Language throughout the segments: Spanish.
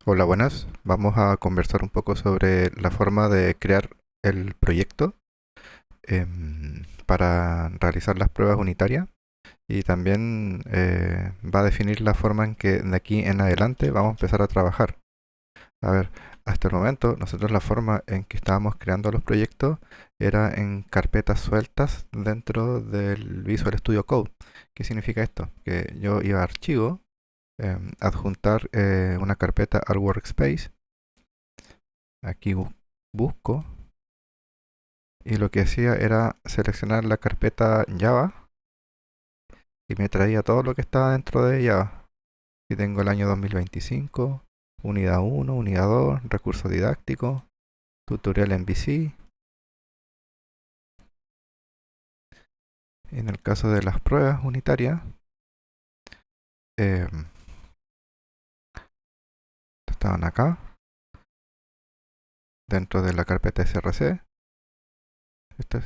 Hola, buenas. Vamos a conversar un poco sobre la forma de crear el proyecto para realizar las pruebas unitarias y también va a definir la forma en que de aquí en adelante vamos a empezar a trabajar. A ver, hasta el momento nosotros la forma en que estábamos creando los proyectos era en carpetas sueltas dentro del Visual Studio Code. ¿Qué significa esto? Que yo iba a archivo, adjuntar una carpeta al workspace. Aquí busco y lo que hacía era seleccionar la carpeta Java y me traía todo lo que estaba dentro de Java. Y tengo el año 2025, unidad 1, unidad 2, recursos didácticos, tutorial en VC. En el caso de las pruebas unitarias, eh, estaban acá, dentro de la carpeta src. Esta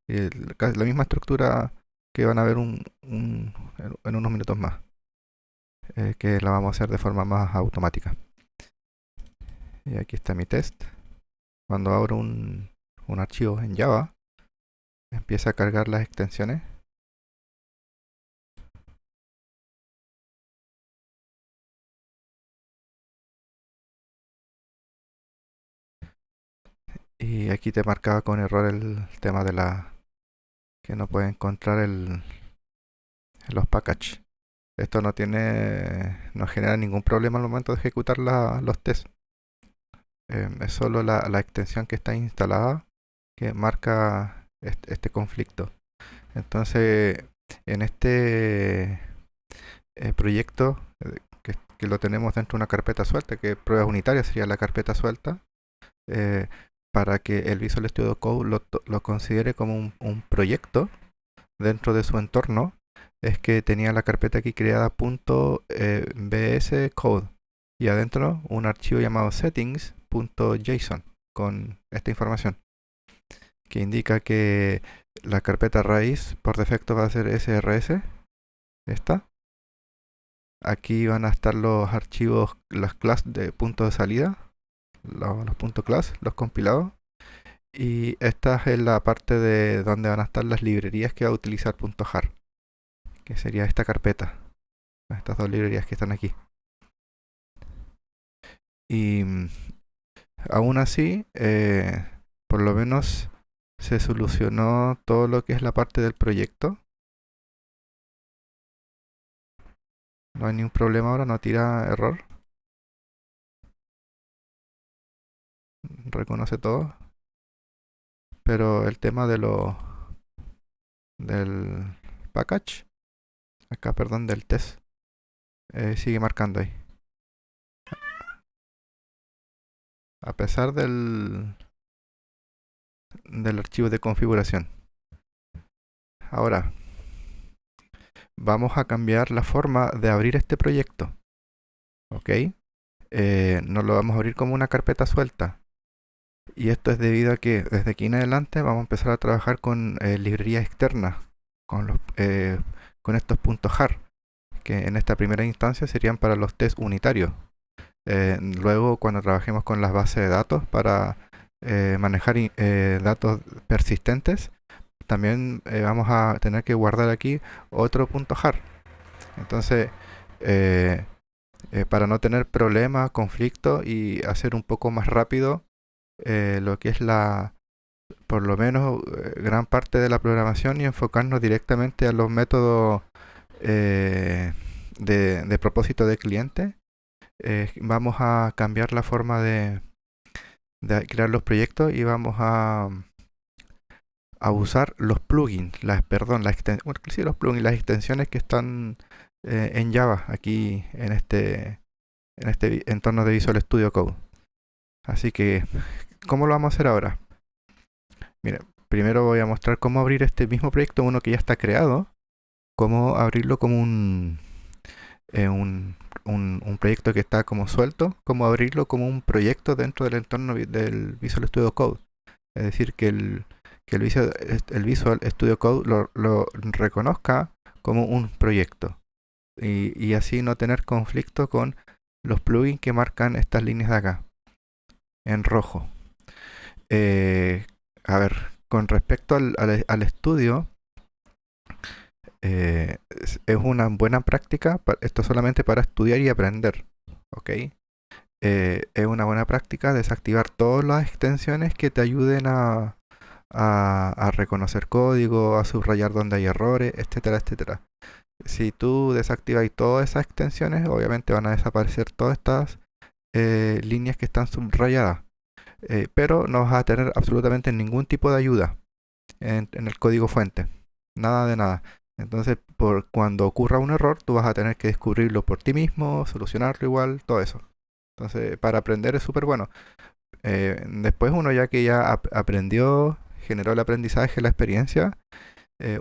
es la misma estructura que van a ver en unos minutos más, que la vamos a hacer de forma más automática. Y aquí está mi test. Cuando abro un archivo en Java, empieza a cargar las extensiones y aquí te marcaba con error el tema de la que no puede encontrar los packages. Esto no genera ningún problema al momento de ejecutar los tests. Es solo la extensión que está instalada que marca este conflicto. Entonces, en este proyecto que lo tenemos dentro de una carpeta suelta, que pruebas unitarias sería la carpeta suelta, eh, para que el Visual Studio Code lo considere como un proyecto dentro de su entorno, es que tenía la carpeta aquí creada .bs code y adentro un archivo llamado settings.json con esta información que indica que la carpeta raíz por defecto va a ser srs. Esta. Aquí van a estar los archivos, las clases de punto de salida, los puntos class, los compilados. Y esta es la parte de donde van a estar las librerías que va a utilizar .jar, que sería esta carpeta, estas dos librerías que están aquí. Y aún así, por lo menos se solucionó todo lo que es la parte del proyecto. No hay ningún problema ahora, no tira error, reconoce todo. Pero el tema del package, acá perdón, del test, sigue marcando ahí. A pesar del archivo de configuración. Ahora, vamos a cambiar la forma de abrir este proyecto. ¿Ok? No lo vamos a abrir como una carpeta suelta. Y esto es debido a que desde aquí en adelante vamos a empezar a trabajar con librerías externas, con estos puntos .jar, que en esta primera instancia serían para los test unitarios. Luego, cuando trabajemos con las bases de datos para manejar datos persistentes, también vamos a tener que guardar aquí otro punto .jar. Entonces, eh, para no tener problemas, conflictos y hacer un poco más rápido lo que es por lo menos gran parte de la programación y enfocarnos directamente a los métodos eh, de propósito de cliente, vamos a cambiar la forma de crear los proyectos y vamos a usar los plugins, inclusive los plugins, las extensiones que están en Java aquí en este entorno de Visual Studio Code. Así que, ¿cómo lo vamos a hacer ahora? Mira, primero voy a mostrar cómo abrir este mismo proyecto, uno que ya está creado, cómo abrirlo como un proyecto que está como suelto, cómo abrirlo como un proyecto dentro del entorno del Visual Studio Code. Es decir, que el Visual Studio Code lo reconozca como un proyecto y así no tener conflicto con los plugins que marcan estas líneas de acá, en rojo. A ver, con respecto al estudio, es una buena práctica, esto solamente para estudiar y aprender, ¿ok? Es una buena práctica desactivar todas las extensiones que te ayuden a reconocer código, a subrayar donde hay errores, etcétera, etcétera. Si tú desactivas todas esas extensiones, obviamente van a desaparecer todas estas líneas que están subrayadas. Pero no vas a tener absolutamente ningún tipo de ayuda en el código fuente. Nada de nada. Entonces, cuando ocurra un error, tú vas a tener que descubrirlo por ti mismo, solucionarlo igual, todo eso. Entonces, para aprender es súper bueno. Después uno ya que ya aprendió, generó el aprendizaje, la experiencia,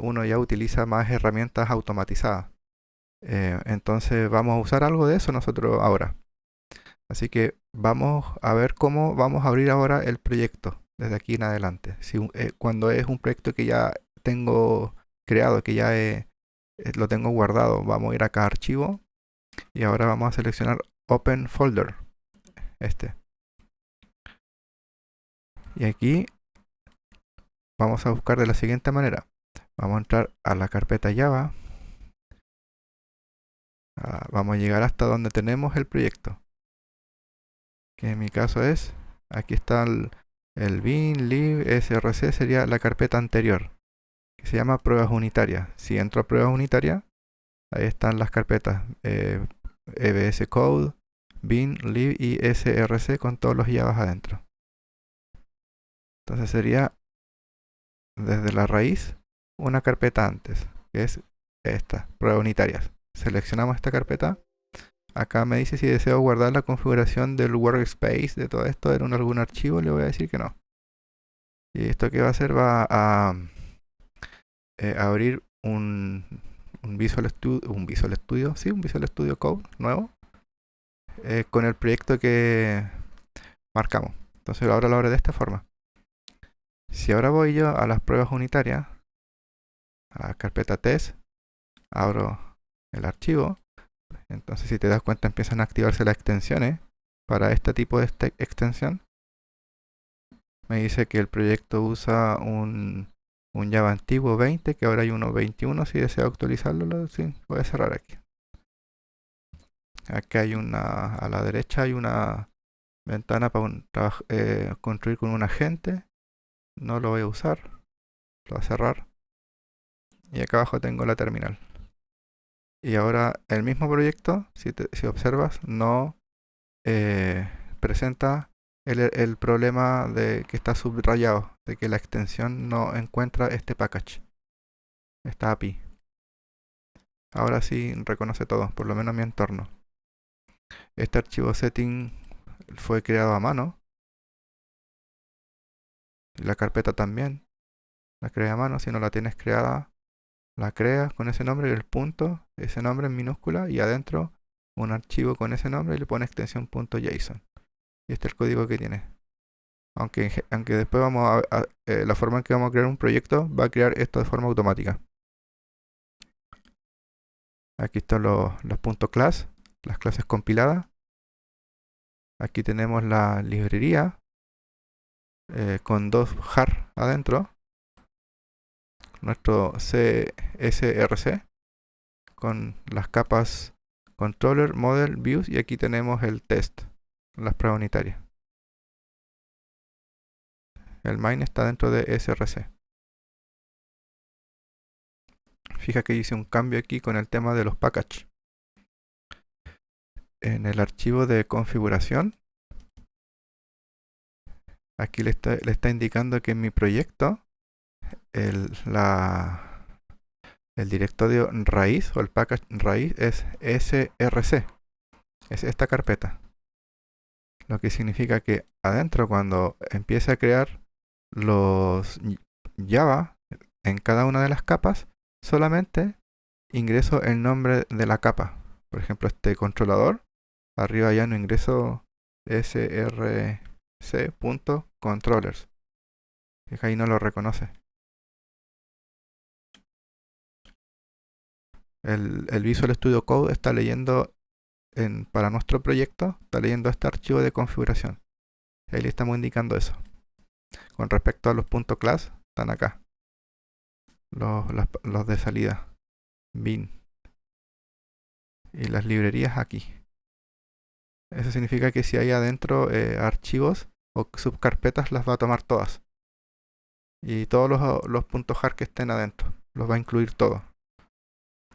uno ya utiliza más herramientas automatizadas. Entonces vamos a usar algo de eso nosotros ahora. Así que vamos a ver cómo vamos a abrir ahora el proyecto desde aquí en adelante. Cuando es un proyecto que ya tengo creado, que ya lo tengo guardado, vamos a ir acá a archivo y ahora vamos a seleccionar Open Folder. Y aquí vamos a buscar de la siguiente manera. Vamos a entrar a la carpeta Java. Vamos a llegar hasta donde tenemos el proyecto, que en mi caso es, aquí está el bin, lib, src, sería la carpeta anterior, que se llama pruebas unitarias. Si entro a pruebas unitarias, ahí están las carpetas EBS Code, bin, lib y src con todos los Javas adentro. Entonces sería desde la raíz una carpeta antes, que es esta, pruebas unitarias. Seleccionamos esta carpeta. Acá me dice si deseo guardar la configuración del workspace de todo esto en algún archivo. Le voy a decir que no. Y esto que va a hacer va a abrir un Visual Studio, sí, un Visual Studio Code nuevo con el proyecto que marcamos. Entonces ahora lo abro de esta forma. Si ahora voy yo a las pruebas unitarias, a la carpeta test, abro el archivo. Entonces si te das cuenta empiezan a activarse las extensiones para este tipo de extensión. Me dice que el proyecto usa un Java antiguo 20, que ahora hay uno 21. Si deseo actualizarlo, sí, voy a cerrar aquí. Aquí hay a la derecha hay una ventana para construir con un agente. No lo voy a usar, lo voy a cerrar. Y acá abajo tengo la terminal. Y ahora el mismo proyecto, si observas, no presenta el problema de que está subrayado, de que la extensión no encuentra este package, esta API. Ahora sí reconoce todo, por lo menos mi entorno. Este archivo setting fue creado a mano. Y la carpeta también la creé a mano. Si no la tienes creada, la creas con ese nombre y el punto, ese nombre en minúscula, y adentro un archivo con ese nombre y le pones extensión .json. Y este es el código que tiene. Aunque después la forma en que vamos a crear un proyecto va a crear esto de forma automática. Aquí están los .class, las clases compiladas. Aquí tenemos la librería con dos jar adentro. Nuestro CSRC con las capas controller, model, views, y aquí tenemos el test, las pruebas unitarias. El main está dentro de src. Fija que hice un cambio aquí con el tema de los packages. En el archivo de configuración, aquí le está indicando que en mi proyecto el directorio raíz o el package raíz es src. Es esta carpeta. Lo que significa que adentro, cuando empiece a crear los Java en cada una de las capas, solamente ingreso el nombre de la capa. Por ejemplo, este controlador, arriba ya no ingreso src.controllers. Fija, ahí no lo reconoce. El Visual Studio Code está leyendo para nuestro proyecto está leyendo este archivo de configuración. Ahí le estamos indicando eso. Con respecto a los .class, están acá. Los de salida. Bin. Y las librerías aquí. Eso significa que si hay adentro archivos o subcarpetas, las va a tomar todas. Y todos los .jar que estén adentro. Los va a incluir todos.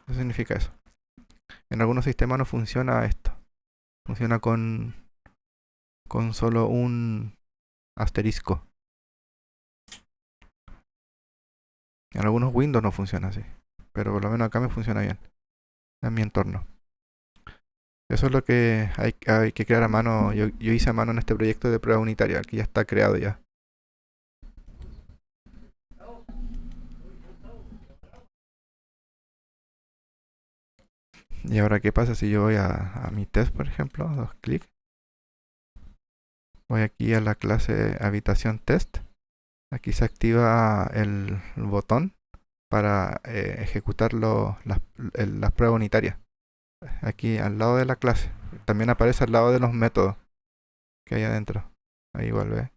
Eso significa eso. En algunos sistemas no funciona esto. Funciona con solo un asterisco. En algunos Windows no funciona así. Pero por lo menos acá me funciona bien. En mi entorno. Eso es lo que hay que crear a mano. Yo hice a mano en este proyecto de prueba unitaria, que ya está creado ya. Y ahora, ¿qué pasa si yo voy a mi test, por ejemplo? Dos clics. Voy aquí a la clase habitación test. Aquí se activa el botón para ejecutar las pruebas unitarias. Aquí al lado de la clase. También aparece al lado de los métodos que hay adentro. Ahí igual ve.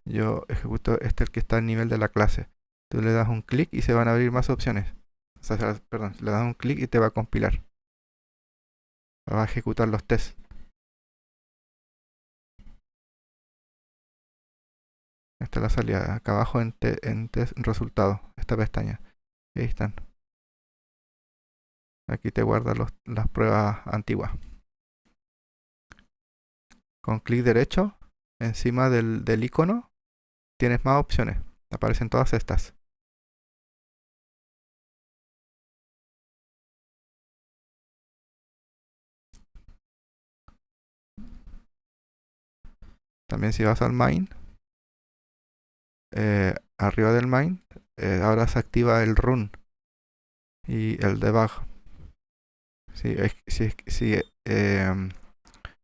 Yo ejecuto el que está al nivel de la clase. Tú le das un clic y se van a abrir más opciones. O sea, perdón, le das un clic y te va a compilar. Va a ejecutar los tests. Esta es la salida. Acá abajo en test resultados. Esta pestaña. Y ahí están. Aquí te guarda las pruebas antiguas. Con clic derecho, encima del icono, tienes más opciones. Aparecen todas estas. También si vas al main, arriba del main, ahora se activa el run y el debug. Si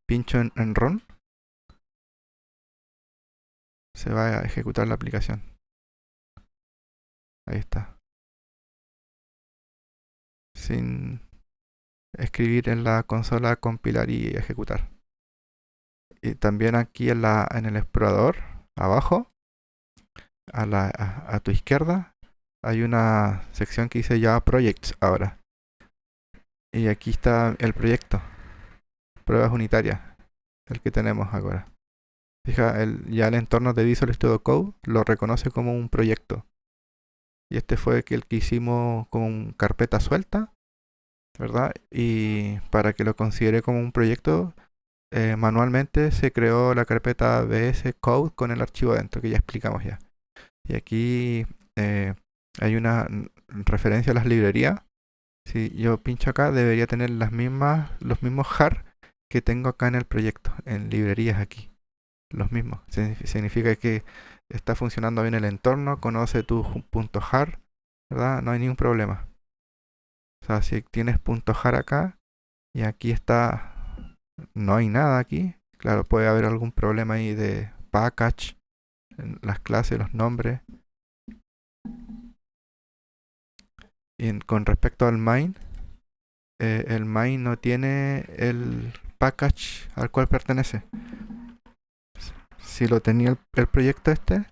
pincho en run, se va a ejecutar la aplicación. Ahí está. Sin escribir en la consola, compilar y ejecutar. Y también aquí en el explorador, abajo, a tu izquierda, hay una sección que dice Java Projects ahora. Y aquí está el proyecto, pruebas unitarias, el que tenemos ahora. Fija, ya el entorno de Visual Studio Code lo reconoce como un proyecto. Y este fue el que hicimos con carpeta suelta, ¿verdad? Y para que lo considere como un proyecto, manualmente se creó la carpeta VS Code con el archivo adentro, que ya explicamos ya. Y aquí hay una referencia a las librerías. Si yo pincho acá, debería tener los mismos jar que tengo acá en el proyecto, en librerías aquí. Los mismos. Significa que está funcionando bien el entorno, conoce tu .jar, ¿verdad? No hay ningún problema. O sea, si tienes .jar acá y aquí está, no hay nada aquí. Claro, puede haber algún problema ahí de package, en las clases, los nombres. Y con respecto al main, el main no tiene el package al cual pertenece. Si lo tenía el proyecto este,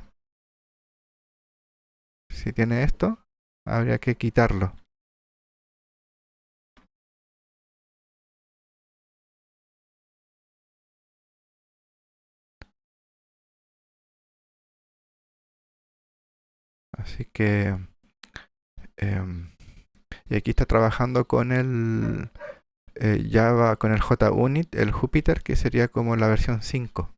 si tiene esto, habría que quitarlo. Así que y aquí está trabajando con el Java, con el JUnit, el Jupyter, que sería como la versión 5.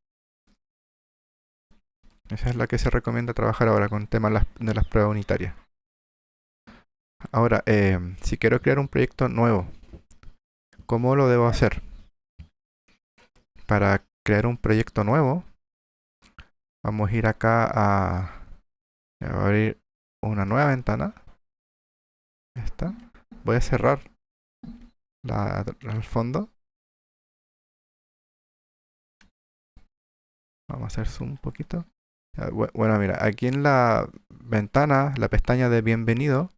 Esa es la que se recomienda trabajar ahora con temas de las pruebas unitarias. Ahora, si quiero crear un proyecto nuevo, ¿cómo lo debo hacer? Para crear un proyecto nuevo, vamos a ir acá a abrir una nueva ventana. Esta. Voy a cerrar al fondo. Vamos a hacer zoom un poquito. Bueno, mira, aquí en la ventana, la pestaña de bienvenido,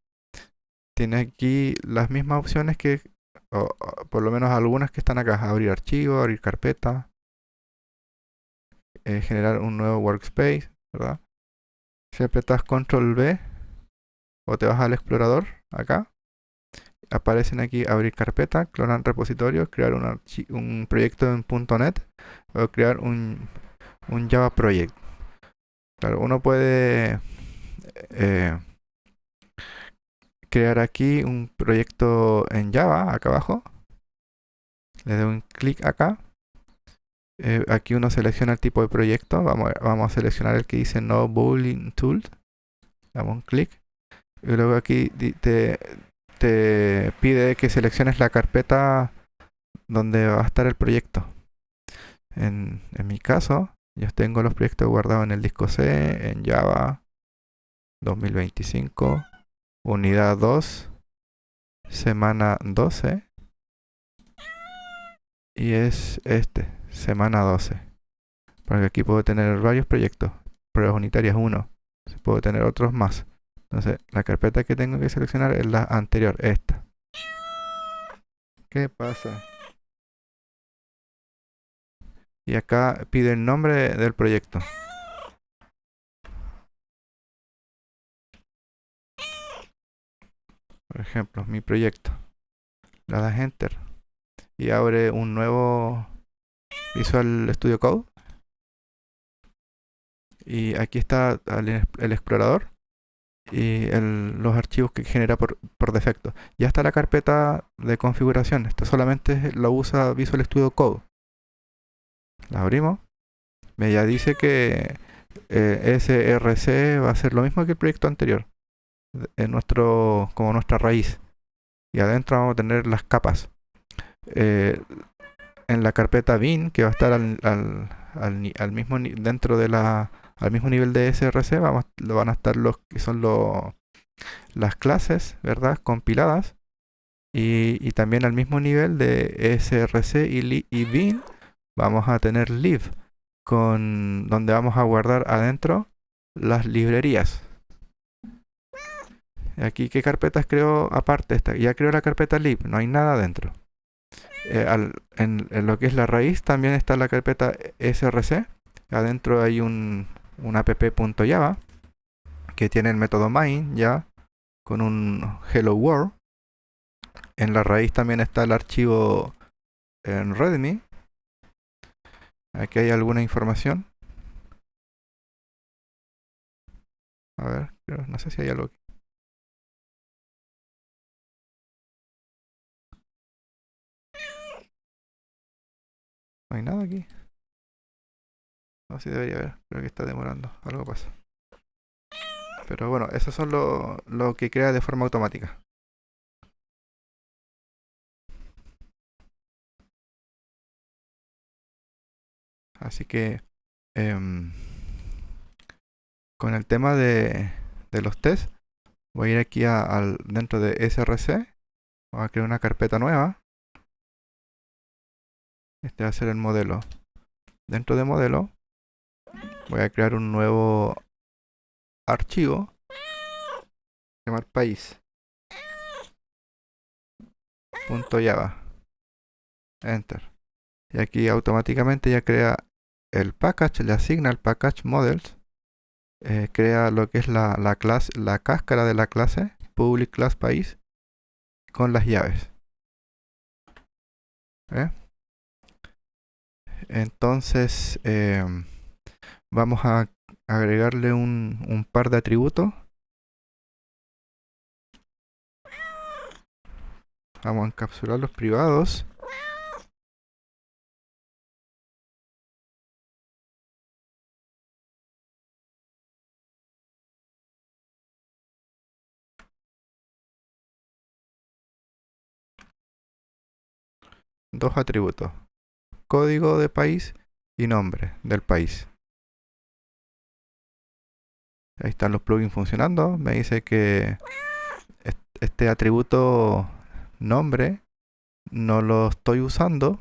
tiene aquí las mismas opciones que o por lo menos algunas que están acá. Abrir archivo, abrir carpeta, generar un nuevo workspace, ¿verdad? Si apretas Control V o te vas al explorador, acá, aparecen aquí abrir carpeta, clonar repositorio, crear un proyecto en .NET o crear un Java Project. Claro, uno puede eh, crear aquí un proyecto en Java, acá abajo. Le doy un clic acá. Aquí uno selecciona el tipo de proyecto. Vamos a seleccionar el que dice No Boolean Tools. Damos un clic. Y luego aquí te pide que selecciones la carpeta donde va a estar el proyecto. En mi caso, yo tengo los proyectos guardados en el disco C, en Java 2025, unidad 2, semana 12, y es semana 12. Porque aquí puedo tener varios proyectos, pruebas unitarias 1, puedo tener otros más. Entonces, la carpeta que tengo que seleccionar es la anterior, esta. ¿Qué pasa? Y acá pide el nombre del proyecto. Por ejemplo, mi proyecto. Le das Enter y abre un nuevo Visual Studio Code. Y aquí está el explorador y los archivos que genera por defecto. Ya está la carpeta de configuración. Esto solamente lo usa Visual Studio Code. La abrimos. Me ya dice que SRC va a ser lo mismo que el proyecto anterior, como nuestra raíz. Y adentro vamos a tener las capas. En la carpeta bin, que va a estar al mismo dentro de al mismo nivel de SRC, lo van a estar los que son las clases, ¿verdad? Compiladas. Y también al mismo nivel de SRC y bin vamos a tener lib, donde vamos a guardar adentro las librerías. Aquí, ¿qué carpetas creo aparte? Ya creo la carpeta lib, no hay nada adentro. En lo que es la raíz también está la carpeta src. Adentro hay un app.java que tiene el método main ya con un hello world. En la raíz también está el archivo en readme. Aquí hay alguna información. A ver, no sé si hay algo aquí. No hay nada aquí. No, sí debería haber. Creo que está demorando. Algo pasa. Pero bueno, eso son lo que crea de forma automática. Así que con el tema de los tests, voy a ir aquí dentro de src. Voy a crear una carpeta nueva. Este va a ser el modelo. Dentro de modelo, voy a crear un nuevo archivo. Llamar país. .java. Enter. Y aquí automáticamente ya crea el package, le asigna el package models. Crea lo que es la cáscara de la clase public class país con las llaves. ¿Eh? Entonces vamos a agregarle un par de atributos. Vamos a encapsular los privados. Dos atributos. Código de país y nombre del país. Ahí están los plugins funcionando. Me dice que este atributo nombre no lo estoy usando.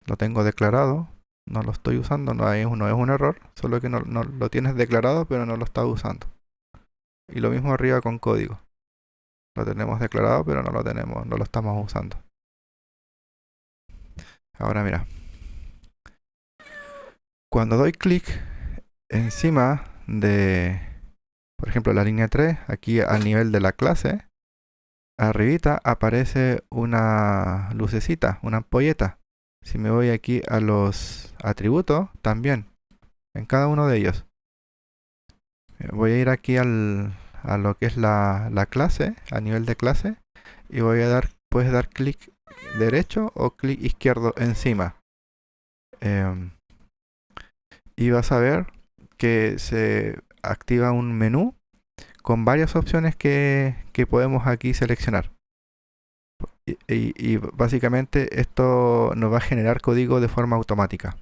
Lo tengo declarado. No lo estoy usando. No es un error. Solo que no lo tienes declarado pero no lo estás usando. Y lo mismo arriba con código. Lo tenemos declarado pero no lo estamos usando. Ahora mira, cuando doy clic encima de, por ejemplo, la línea 3, aquí al nivel de la clase, arribita aparece una lucecita, una ampolleta. Si me voy aquí a los atributos, también, en cada uno de ellos. Voy a ir aquí a lo que es la clase, a nivel de clase, y puedes dar clic derecho o clic izquierdo encima. Em, y vas a ver que se activa un menú con varias opciones que podemos aquí seleccionar. Y básicamente esto nos va a generar código de forma automática.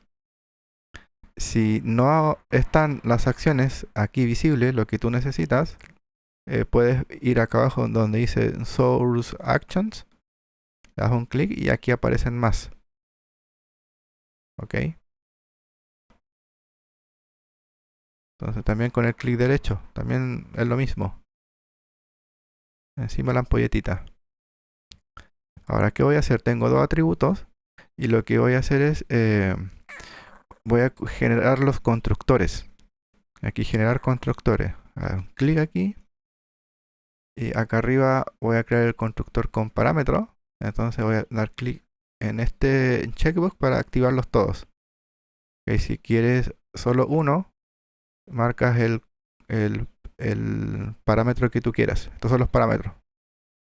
Si no están las acciones aquí visibles, lo que tú necesitas, puedes ir acá abajo donde dice Source Actions, das un clic y aquí aparecen más. ¿Ok? Entonces también con el clic derecho, también es lo mismo. Encima la ampolletita. Ahora, ¿qué voy a hacer? Tengo dos atributos y lo que voy a hacer es, voy a generar los constructores. Aquí generar constructores. Un clic aquí y acá arriba voy a crear el constructor con parámetros. Entonces voy a dar clic en este checkbox para activarlos todos. Okay, si quieres solo uno, marcas el, el parámetro que tú quieras. Estos son los parámetros.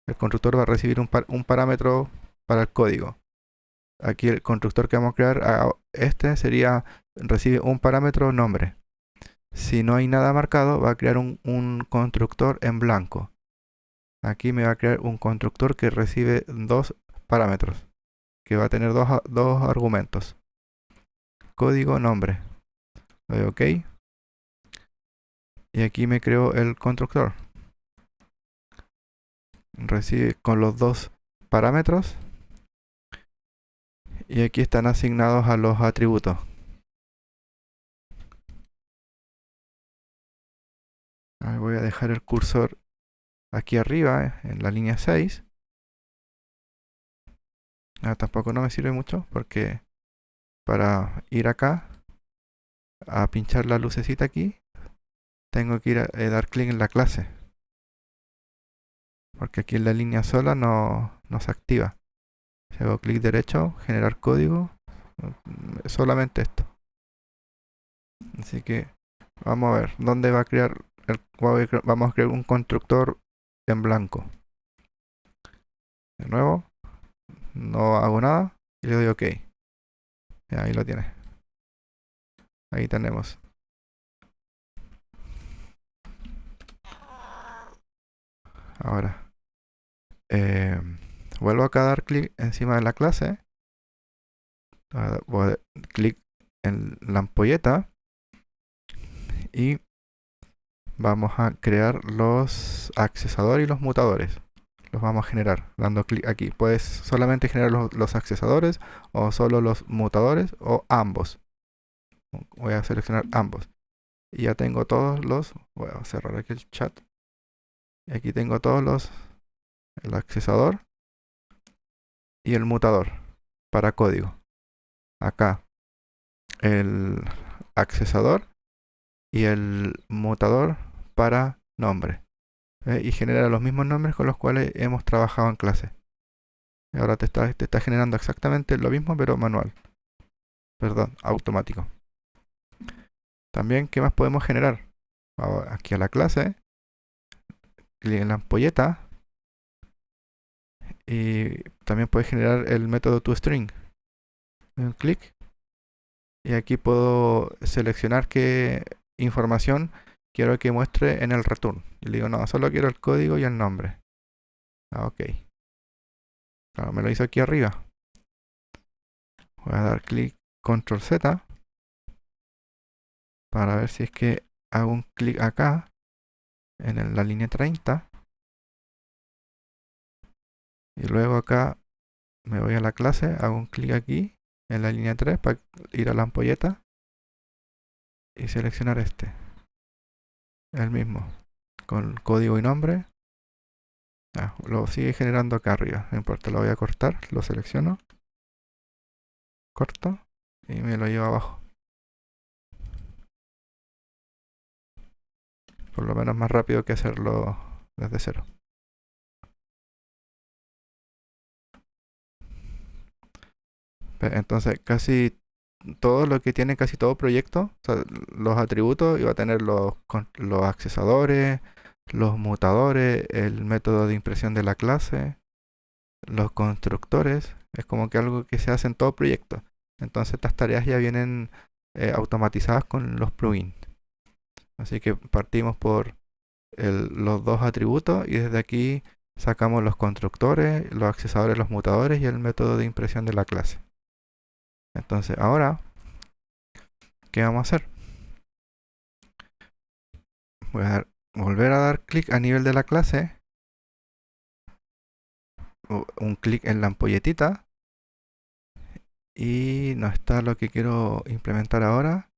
El constructor va a recibir un parámetro para el código. Aquí el constructor que vamos a crear, este sería, recibe un parámetro nombre. Si no hay nada marcado, va a crear un constructor en blanco. Aquí me va a crear un constructor que recibe dos parámetros, que va a tener dos argumentos. Código nombre. Le doy OK. Y aquí me creo el constructor. Recibe con los dos parámetros. Y aquí están asignados a los atributos. Voy a dejar el cursor aquí arriba, en la línea 6. Tampoco no me sirve mucho porque para ir acá a pinchar la lucecita aquí, tengo que ir a dar clic en la clase. Porque aquí en la línea sola no se activa. Si hago clic derecho, generar código, solamente esto. Así que vamos a ver dónde va a crear vamos a crear un constructor en blanco. De nuevo, no hago nada y le doy OK. Y ahí lo tiene. Ahí tenemos. Ahora, vuelvo acá a dar clic encima de la clase. Voy a dar clic en la ampolleta y vamos a crear los accesadores y los mutadores. Los vamos a generar dando clic aquí. Puedes solamente generar los accesadores o solo los mutadores o ambos. Voy a seleccionar ambos. Y ya tengo todos los. Voy a cerrar aquí el chat. Y aquí tengo todos el accesador y el mutador para código. Acá el accesador y el mutador para nombre. Y genera los mismos nombres con los cuales hemos trabajado en clase. Y ahora te está generando exactamente lo mismo, pero manual. Perdón, automático. También, ¿qué más podemos generar? Aquí a la clase, clic en la ampolleta y también puedes generar el método toString. Un clic y aquí puedo seleccionar qué información quiero que muestre en el return. Y le digo, no, solo quiero el código y el nombre. OK. Claro, me lo hizo aquí arriba. Voy a dar clic Control Z para ver si es que hago un clic acá en la línea 30 y luego acá me voy a la clase, hago un clic aquí en la línea 3 para ir a la ampolleta y seleccionar este, el mismo, con código y nombre. Lo sigue generando acá arriba, no importa, lo voy a cortar, lo selecciono corto y me lo llevo abajo. Por lo menos más rápido que hacerlo desde cero. Entonces, casi todo lo que tiene casi todo proyecto, o sea, los atributos, iba a tener los accesadores, los mutadores, el método de impresión de la clase, los constructores. Es como que algo que se hace en todo proyecto. Entonces, estas tareas ya vienen automatizadas con los plugins. Así que partimos por los dos atributos y desde aquí sacamos los constructores, los accesadores, los mutadores y el método de impresión de la clase. Entonces, ahora, ¿qué vamos a hacer? Voy a volver a dar clic a nivel de la clase, un clic en la ampolletita y no está lo que quiero implementar ahora.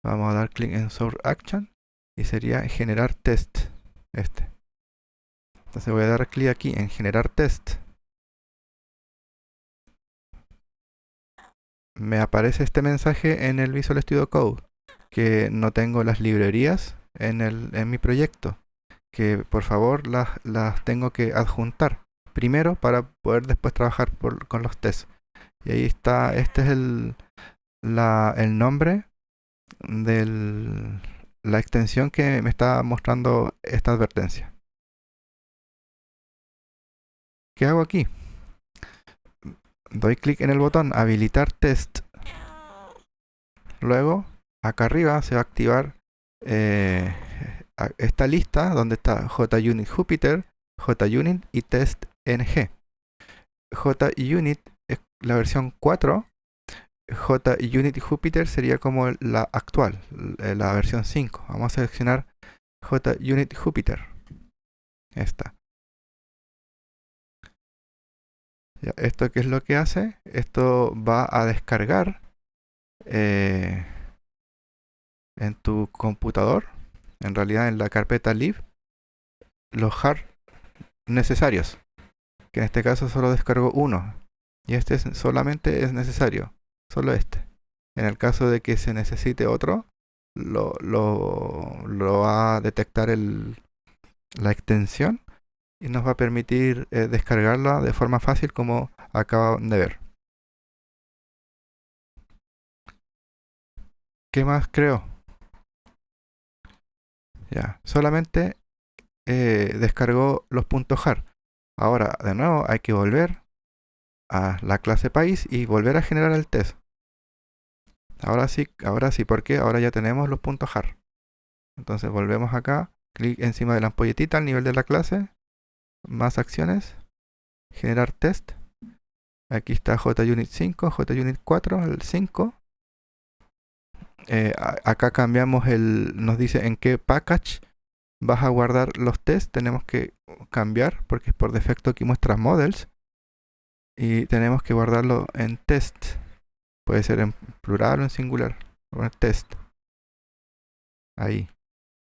Vamos a dar clic en Source Action y sería generar test. Entonces voy a dar clic aquí en generar test. Me aparece este mensaje en el Visual Studio Code que no tengo las librerías en mi proyecto, que por favor las tengo que adjuntar primero para poder después trabajar con los tests. Y ahí está, este es el nombre de la extensión que me está mostrando esta advertencia. ¿Qué hago aquí? Doy clic en el botón habilitar test. Luego, acá arriba se va a activar esta lista donde está JUnit Jupyter, JUnit y TestNG. JUnit es la versión 4. JUnit Jupyter sería como la actual, la versión 5. Vamos a seleccionar JUnit Jupyter. Esta. Ya, ¿esto qué es lo que hace? Esto va a descargar en tu computador, en realidad en la carpeta lib, los hard necesarios, que en este caso solo descargo uno, y este solamente es necesario, solo este. En el caso de que se necesite otro, lo va a detectar la extensión y nos va a permitir descargarla de forma fácil como acaban de ver. ¿Qué más creo? Ya, solamente descargó los puntos jar. Ahora, de nuevo, hay que volver a la clase país y volver a generar el test. Ahora sí, porque ahora ya tenemos los puntos jar. Entonces volvemos acá, clic encima de la ampolletita al nivel de la clase, más acciones, generar test. Aquí está JUnit 5, JUnit 4, el 5. Acá cambiamos nos dice en qué package vas a guardar los tests. Tenemos que cambiar porque por defecto aquí muestra models y tenemos que guardarlo en test. Puede ser en plural o en singular. Poner test. Ahí.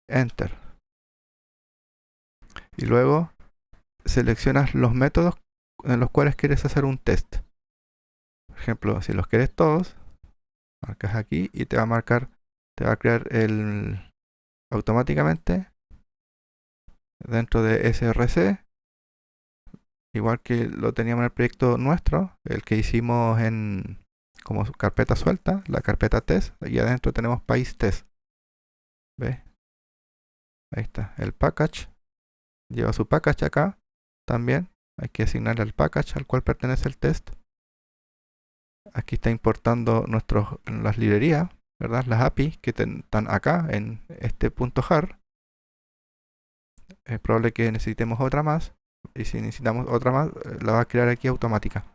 Enter. Y luego seleccionas los métodos en los cuales quieres hacer un test. Por ejemplo, si los quieres todos, marcas aquí y te va a marcar, te va a crear automáticamente dentro de src, igual que lo teníamos en el proyecto nuestro, el que hicimos como carpeta suelta, la carpeta test, y adentro tenemos país test. ¿Ves? Ahí está, el package, lleva su package acá, también hay que asignarle al package al cual pertenece el test. Aquí está importando las librerías, ¿verdad? Las APIs que están acá en este punto jar. Es probable que necesitemos otra más. Y si necesitamos otra más, la va a crear aquí automática.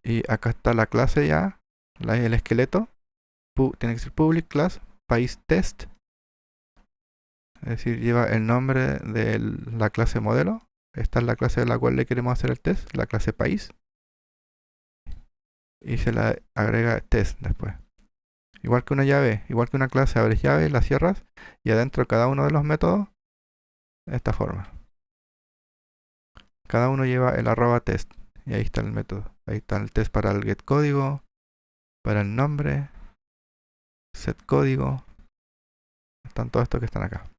Y acá está la clase ya, el esqueleto. Tiene que ser public class, país test. Es decir, lleva el nombre de la clase modelo. Esta es la clase de la cual le queremos hacer el test, la clase país. Y se la agrega test después. Igual que una llave, igual que una clase, abres llave, la cierras y adentro de cada uno de los métodos, de esta forma. Cada uno lleva el @test Y ahí está el método. Ahí está el test para el get código, para el nombre, set código. Están todos estos que están acá.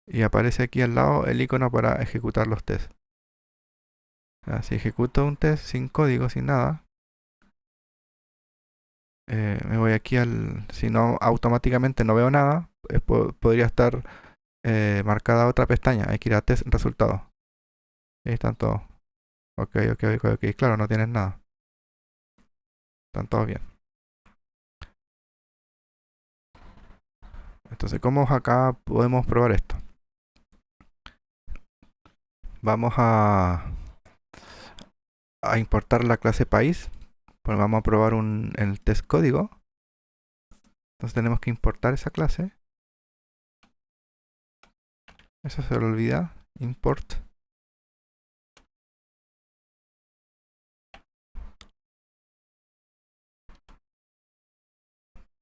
Y aparece aquí al lado el icono para ejecutar los tests. Si ejecuto un test sin código, sin nada, me voy aquí al... Si no, automáticamente no veo nada, podría estar marcada otra pestaña. Hay que ir a test resultados. Ahí están todos. Ok, ok, ok, ok. Claro, no tienes nada. Están todos bien. Entonces, ¿cómo acá podemos probar esto? Vamos a importar la clase país. Pues vamos a probar el test código. Entonces tenemos que importar esa clase. Eso se lo olvida. Import.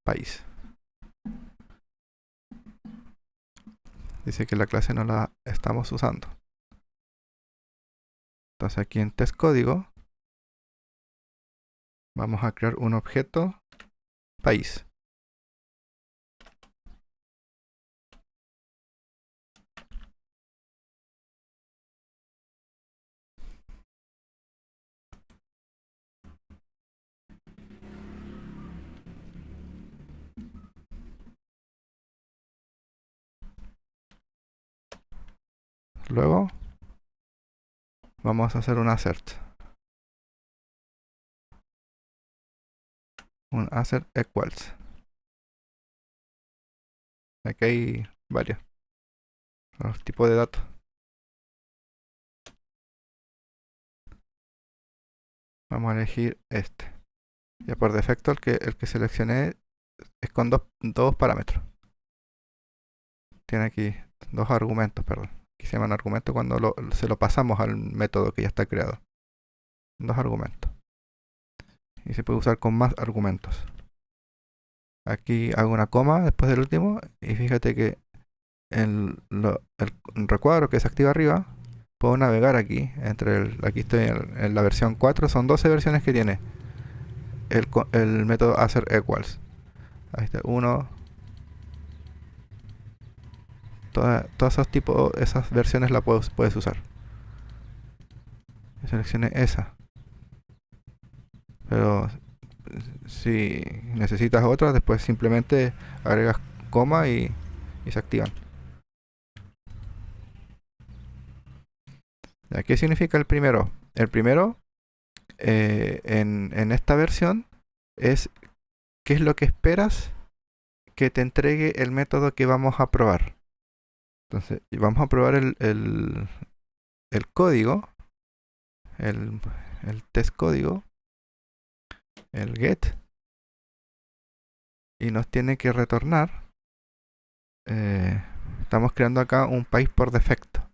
País. Dice que la clase no la estamos usando. Entonces aquí en test código vamos a crear un objeto país. Luego vamos a hacer un assert. Un assert equals. Aquí hay varios los tipos de datos. Vamos a elegir este. Ya por defecto el que seleccioné es con dos parámetros. Tiene aquí dos argumentos, perdón. Aquí se llaman argumentos cuando se lo pasamos al método que ya está creado. Dos argumentos. Y se puede usar con más argumentos. Aquí hago una coma después del último y fíjate que el recuadro que se activa arriba, puedo navegar aquí. Aquí estoy en la versión 4, son 12 versiones que tiene el método assert equals. Ahí está, 1. Todos esos tipos, esas versiones las puedes usar. Seleccioné esa. Pero si necesitas otra, después simplemente agregas coma y se activan. ¿Qué significa el primero? El primero, en esta versión, es qué es lo que esperas que te entregue el método que vamos a probar. Entonces, vamos a probar el código, el test código, el get, y nos tiene que retornar. Estamos creando acá un país por defecto,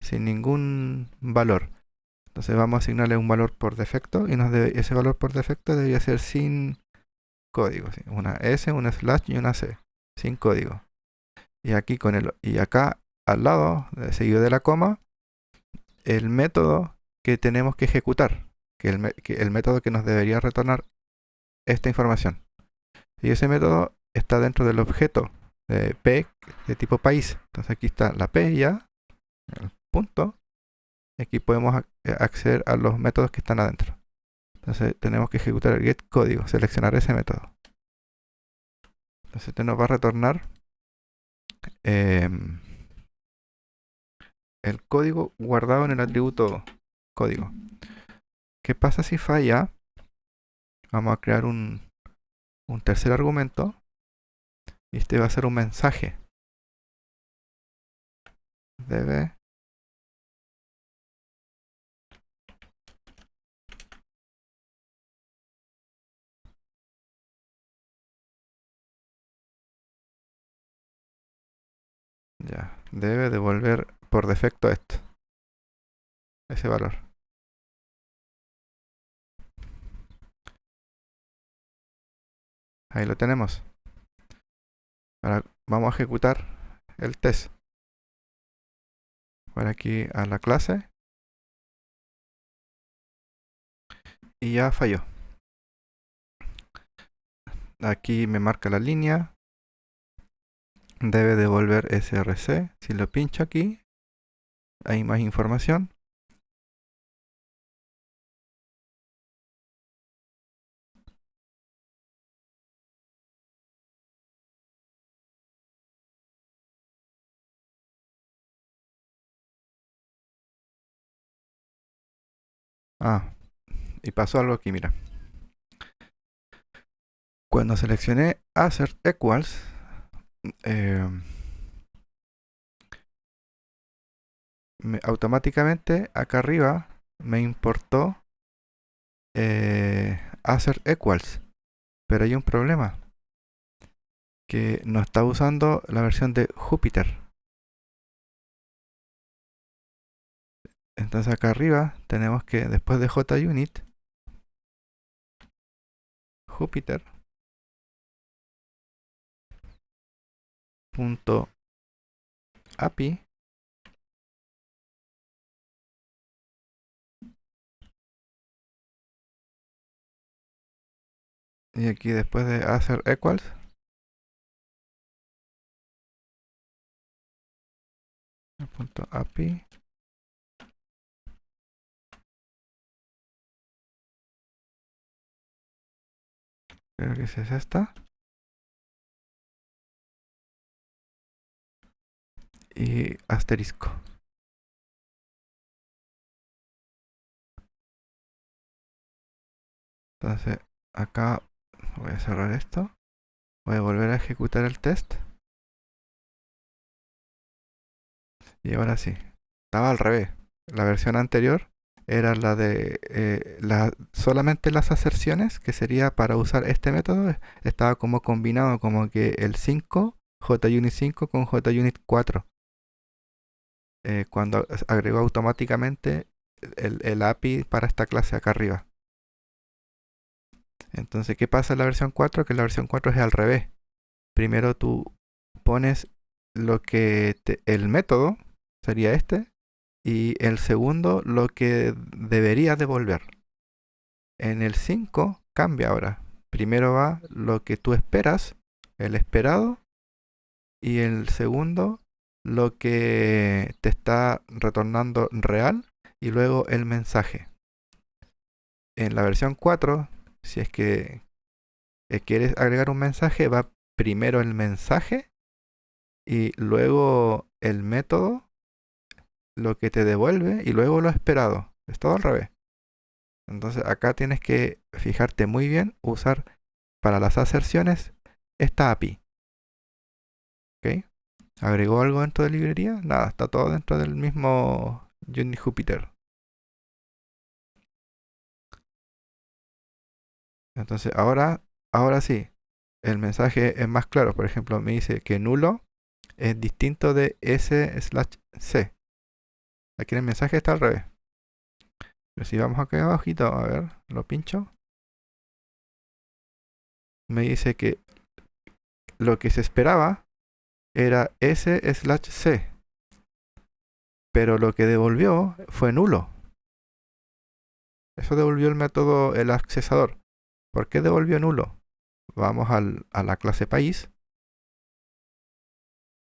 sin ningún valor. Entonces vamos a asignarle un valor por defecto y ese valor por defecto debería ser sin código, ¿sí? Una S, una slash y una C, sin código. Y aquí y acá al lado, seguido de la coma, el método que tenemos que ejecutar, que el método que nos debería retornar esta información. Y ese método está dentro del objeto de P de tipo país. Entonces aquí está la P ya, el punto. Y aquí podemos acceder a los métodos que están adentro. Entonces tenemos que ejecutar el get código, seleccionar ese método. Entonces este nos va a retornar el código guardado en el atributo código. ¿Qué pasa si falla? Vamos a crear un tercer argumento y este va a ser un mensaje. Debe debe devolver por defecto esto, ese valor. Ahí lo tenemos. Ahora vamos a ejecutar el test. Voy aquí a la clase y ya falló. Aquí me marca la línea, debe devolver src. Si lo pincho aquí, hay más información. Ah, y pasó algo aquí, mira. Cuando seleccioné assert equals, eh, automáticamente acá arriba me importó assert equals, pero hay un problema, que no está usando la versión de Jupyter. Entonces acá arriba tenemos que, después de JUnit, Jupyter punto API, y aquí después de assert equals, punto API, creo que es esta, y asterisco. Entonces acá voy a cerrar esto, voy a volver a ejecutar el test, y ahora sí, estaba al revés. La versión anterior era la de solamente las aserciones, que sería para usar este método, estaba como combinado, como que el 5, JUnit 5 con JUnit 4. Cuando agregó automáticamente el API para esta clase acá arriba. Entonces, ¿qué pasa en la versión 4? Que la versión 4 es al revés. Primero tú pones el método, sería este, y el segundo lo que debería devolver. En el 5 cambia ahora. Primero va lo que tú esperas, el esperado, y el segundo lo que te está retornando real, y luego el mensaje. En la versión 4, si es que quieres agregar un mensaje, va primero el mensaje y luego el método, lo que te devuelve, y luego lo esperado. Es todo al revés. Entonces acá tienes que fijarte muy bien, usar para las aserciones esta API. ¿Ok? ¿Agregó algo dentro de la librería? Nada, está todo dentro del mismo Unit Jupyter. Entonces ahora sí, el mensaje es más claro. Por ejemplo, me dice que nulo es distinto de S/C. Aquí en el mensaje está al revés. Pero si vamos acá abajito, a ver, lo pincho. Me dice que lo que se esperaba era S/C. Pero lo que devolvió fue nulo. Eso devolvió el método, el accesador. ¿Por qué devolvió nulo? Vamos a la clase país.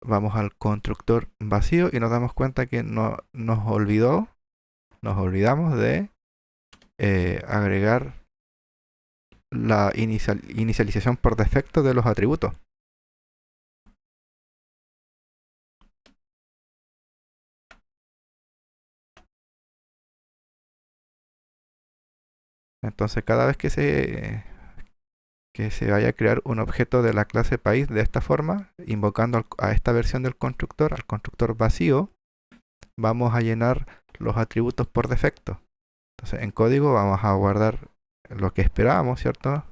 Vamos al constructor vacío y nos damos cuenta que nos olvidamos de agregar la inicialización por defecto de los atributos. Entonces cada vez que se vaya a crear un objeto de la clase país de esta forma, invocando a esta versión del constructor, al constructor vacío, vamos a llenar los atributos por defecto. Entonces en código vamos a guardar lo que esperábamos, ¿cierto?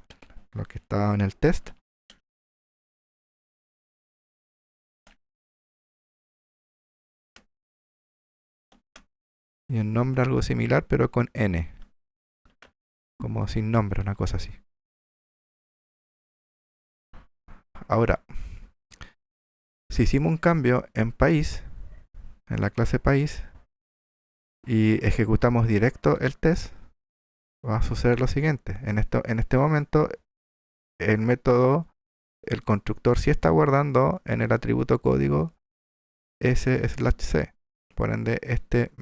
Lo que estaba en el test. Y en nombre algo similar, pero con n. Como sin nombre, una cosa así. Ahora, si hicimos un cambio en país, en la clase país, y ejecutamos directo el test, va a suceder lo siguiente. En este momento, el método, el constructor sí está guardando en el atributo código s/c. Por ende, este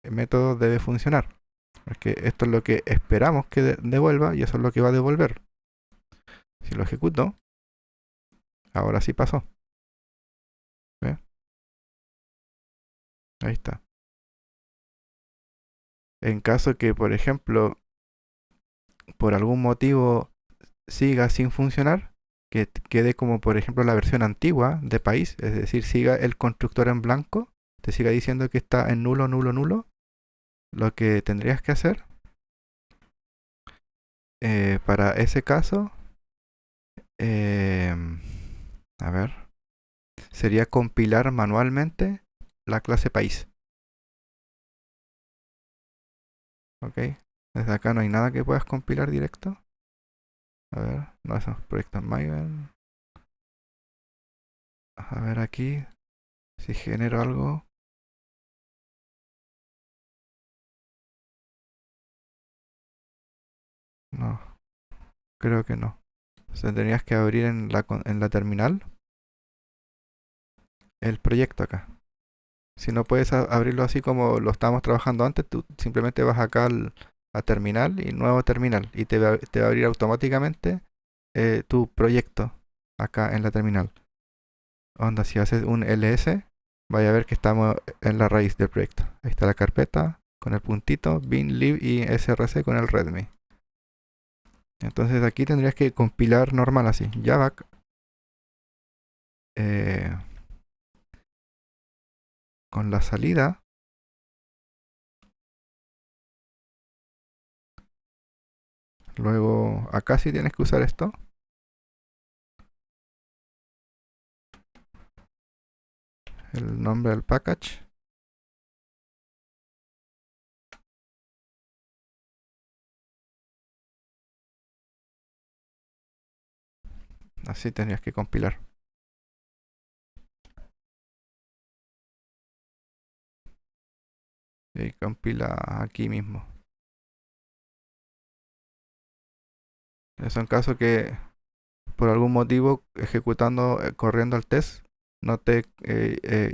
método debe funcionar. Porque esto es lo que esperamos que devuelva y eso es lo que va a devolver. Si lo ejecuto, ahora sí pasó. ¿Ve? Ahí está. En caso que, por ejemplo, por algún motivo siga sin funcionar, que quede como por ejemplo la versión antigua de país, es decir, siga el constructor en blanco, te siga diciendo que está en nulo, nulo, nulo, lo que tendrías que hacer para ese caso, eh, a ver, sería compilar manualmente la clase país. ¿Ok? Desde acá no hay nada que puedas compilar directo. A ver, no, esos proyectos Maven. A ver aquí, si genero algo. No, creo que no. O sea, tendrías que abrir en la terminal el proyecto acá. Si no puedes abrirlo así como lo estábamos trabajando antes, tú simplemente vas acá a terminal y nuevo terminal y te va a abrir automáticamente tu proyecto acá en la terminal. Onda, si haces un ls, vaya a ver que estamos en la raíz del proyecto. Ahí está la carpeta con el puntito, bin, lib y src con el readme. Entonces aquí tendrías que compilar normal así, java eh, con la salida. Luego acá sí tienes que usar esto. El nombre del package. Así tendrías que compilar. Y compila aquí mismo. Eso en caso que por algún motivo ejecutando, corriendo el test, no te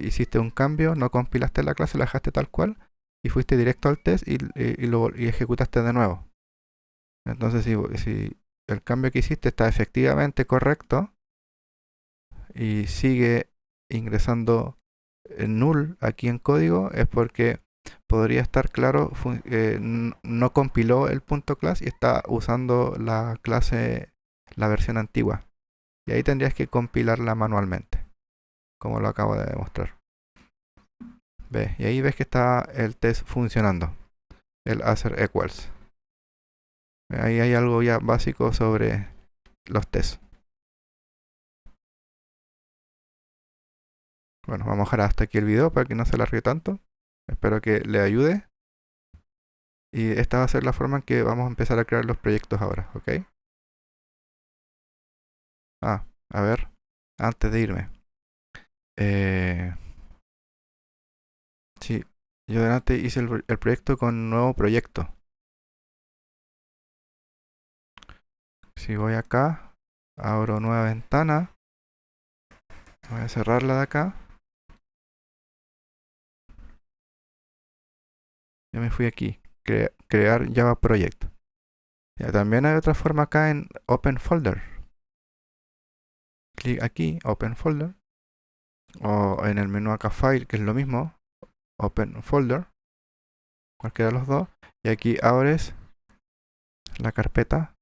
hiciste un cambio, no compilaste la clase, la dejaste tal cual y fuiste directo al test y ejecutaste de nuevo. Entonces si el cambio que hiciste está efectivamente correcto y sigue ingresando null aquí en código, es porque podría estar claro, no compiló el punto class y está usando la clase, la versión antigua. Y ahí tendrías que compilarla manualmente, como lo acabo de demostrar. ¿Ves? Y ahí ves que está el test funcionando, el Acer Equals. Ahí hay algo ya básico sobre los tests. Bueno, vamos a dejar hasta aquí el video para que no se alargue tanto. Espero que le ayude. Y esta va a ser la forma en que vamos a empezar a crear los proyectos ahora, ¿ok? Ah, a ver, antes de irme. Eh, sí, yo delante hice el proyecto con nuevo proyecto. Si voy acá, abro nueva ventana. Voy a cerrarla de acá. Ya me fui aquí. Crear Java Project. Ya, también hay otra forma acá en Open Folder. Clic aquí, Open Folder. O en el menú acá File, que es lo mismo. Open Folder. Cualquiera de los dos. Y aquí abres la carpeta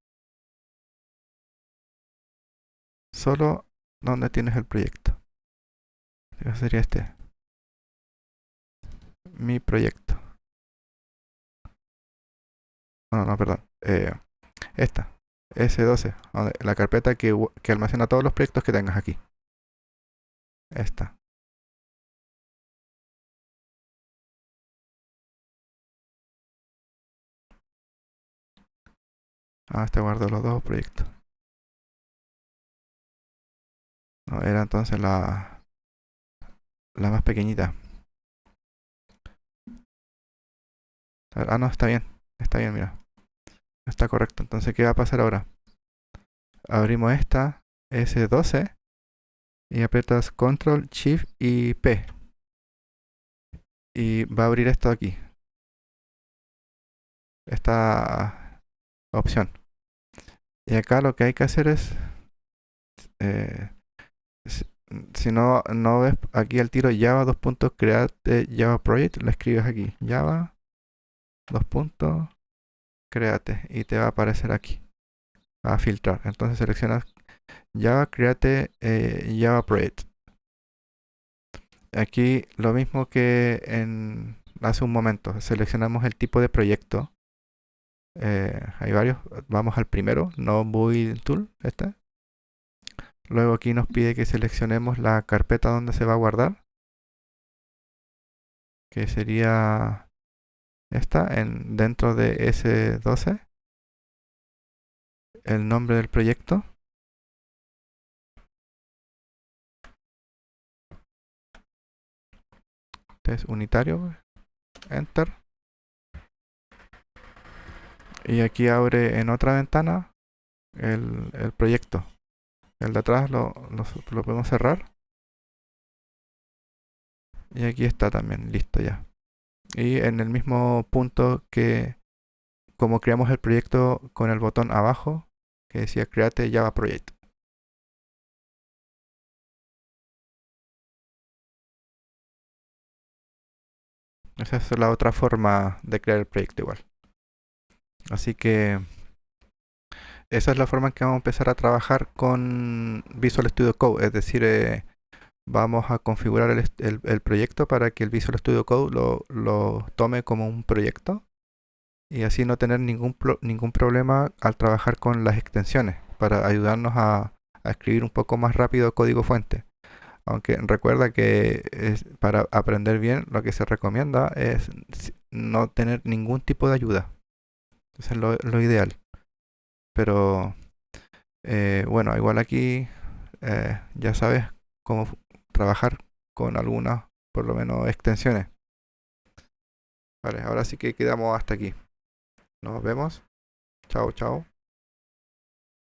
solo donde tienes el proyecto. Sería este. Mi proyecto. No, no, perdón. Esta. S12. La carpeta que almacena todos los proyectos que tengas aquí. Esta. Ah, este guardo los dos proyectos. No, era entonces la más pequeñita. Ah, no, está bien. Está bien, mira. Está correcto. Entonces, ¿qué va a pasar ahora? Abrimos esta S12 y aprietas Control, Shift y P. Y va a abrir esto aquí. Esta opción. Y acá lo que hay que hacer es, eh, si, si no ves aquí el tiro Java dos puntos create Java project, lo escribes aquí. Java dos puntos create y te va a aparecer aquí a filtrar. Entonces seleccionas Java create Java project. Aquí lo mismo que en hace un momento. Seleccionamos el tipo de proyecto. Hay varios. Vamos al primero, no build tool, este. Luego aquí nos pide que seleccionemos la carpeta donde se va a guardar, que sería esta, dentro de S12, el nombre del proyecto. Este es unitario, enter. Y aquí abre en otra ventana el proyecto. El de atrás lo podemos cerrar. Y aquí está también, listo ya. Y en el mismo punto que como creamos el proyecto con el botón abajo que decía Create Java Project. Esa es la otra forma de crear el proyecto igual. Así que esa es la forma en que vamos a empezar a trabajar con Visual Studio Code. Es decir, vamos a configurar el proyecto para que el Visual Studio Code lo tome como un proyecto y así no tener ningún problema al trabajar con las extensiones para ayudarnos a escribir un poco más rápido código fuente. Aunque recuerda que para aprender bien lo que se recomienda es no tener ningún tipo de ayuda. Eso es lo ideal. Pero bueno, igual aquí ya sabes cómo trabajar con algunas, por lo menos, extensiones. Vale, ahora sí que quedamos hasta aquí. Nos vemos. Chao, chao.